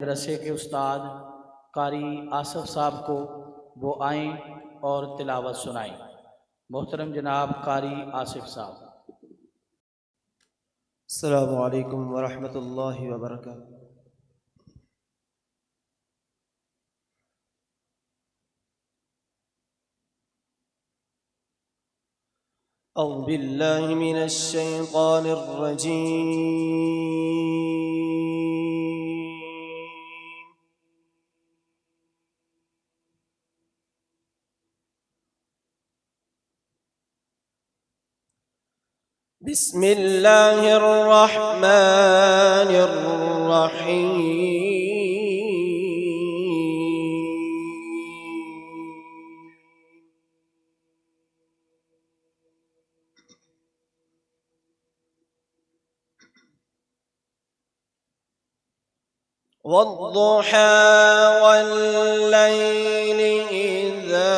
मदरसे के उस्ताद कारी आसफ साहब को वो आएँ और तिलावत सुनाएँ। मोहतरम जनाब कारी आसिफ साहब। अस्सलामु अलैकुम वरहमतुल्लाहि वबरकातुहू। أعوذ بالله من الشيطان الرجيم. بسم الله الرحمن الرحيم. والضحى والليل إذا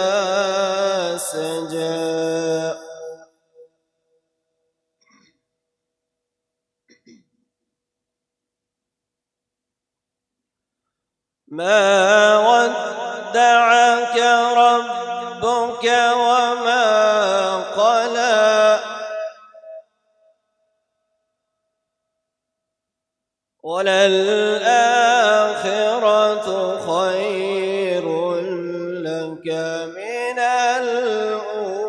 سجى ما ودعك ربك وما قلى وللآخرة خير لك من الأولى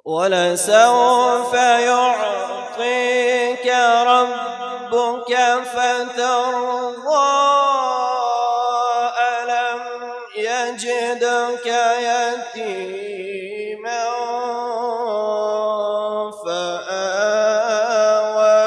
ولسوف يعطيك ربك فترضى ألم يجدك يتيما فآوى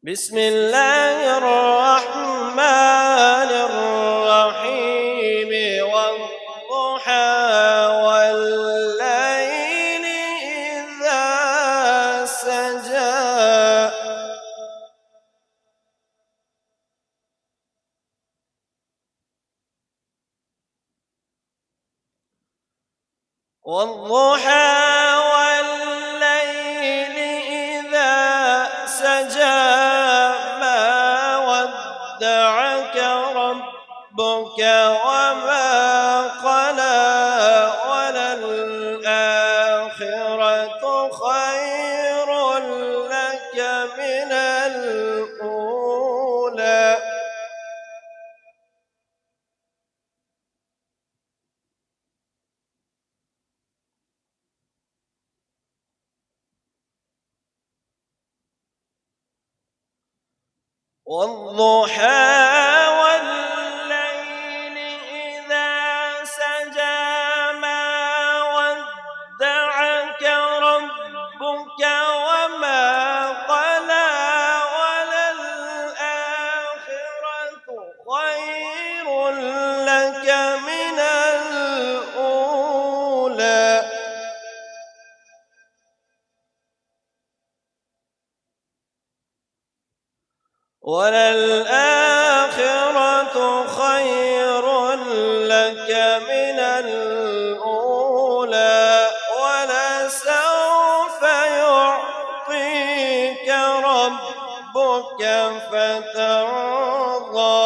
بسم الله الرحمن الرحيم والضحى والليل إذا سجى والضحى والليل إذا سجى ما ودعك ربك وما قلى وللآخرة خير لك من الأولى والضحى والليل إذا سجى ما ودعك ربك وما قلى وللآخرة خير لك من الأولى وللآخرة خير لك من الأولى ولسوف يعطيك ربك فترضى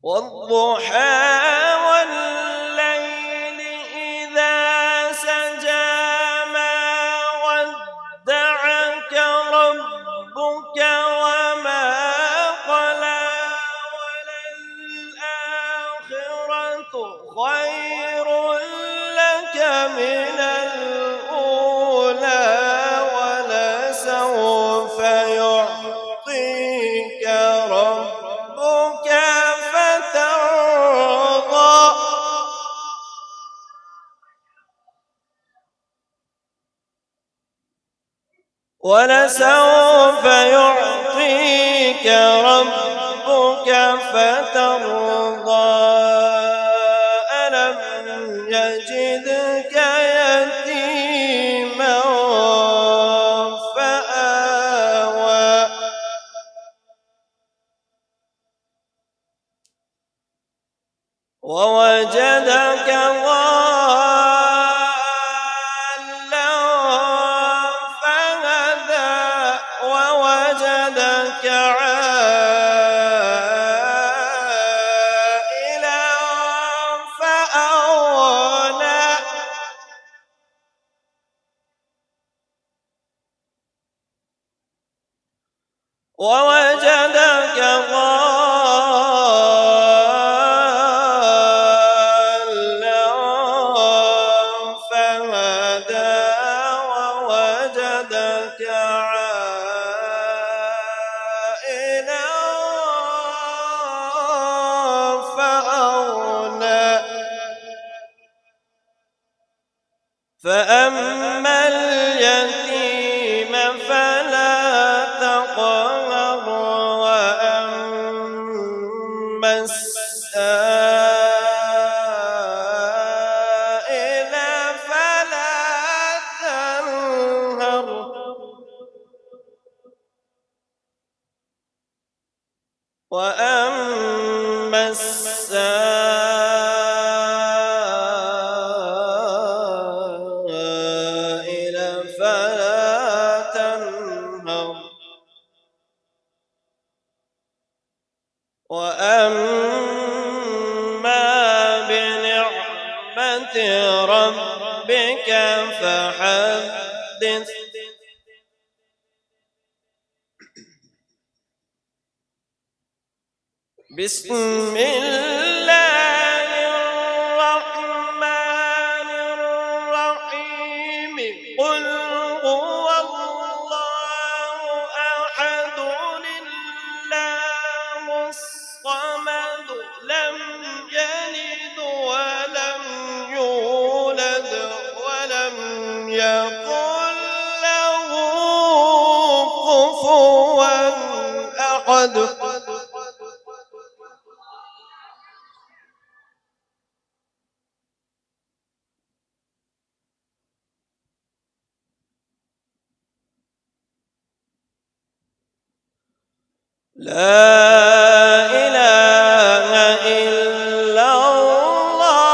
والضحى والليل إذا سجى ما ودعك ربك وما قلى وللآخرة خير لك من الأولى ولسوف يعطيك ربك فترضى ولسوف يعطيك ربك فترضى ووجدك ضالا فهدى ووجدك عائلا فأغنى ووجدك ضالا فهدى ووجدك عائلا فأغنى فأما اليتيم فلا تقهر وأما السائل فلا تنهر وأما السائل فلا تنهر وأما بنعمة ربك فحدث بسم الله الرحمن الرحيم قل هو الله أحد الله الصمد لم يلد ولم يولد ولم يكن له كفوا أحد لا إله إلا الله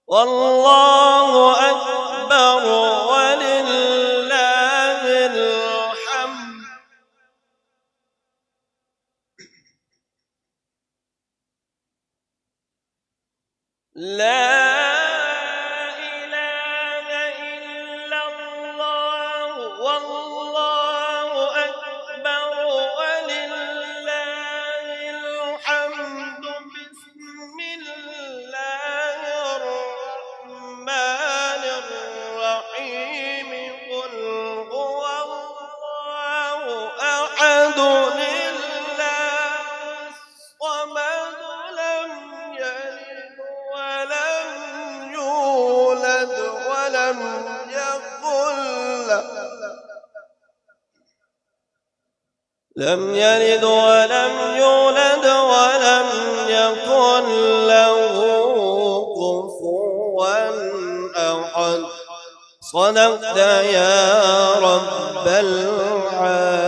والله أكبر ولله الحمد لا والله أكبر ولله الحمد بسم الله الرحمن الرحيم قل هو الله أحد الله الصمد لم يلد ولم يولد ولم يكن له لم يلد ولم يولد ولم يكن له كفوا أحد صدقت يا رب العالمين.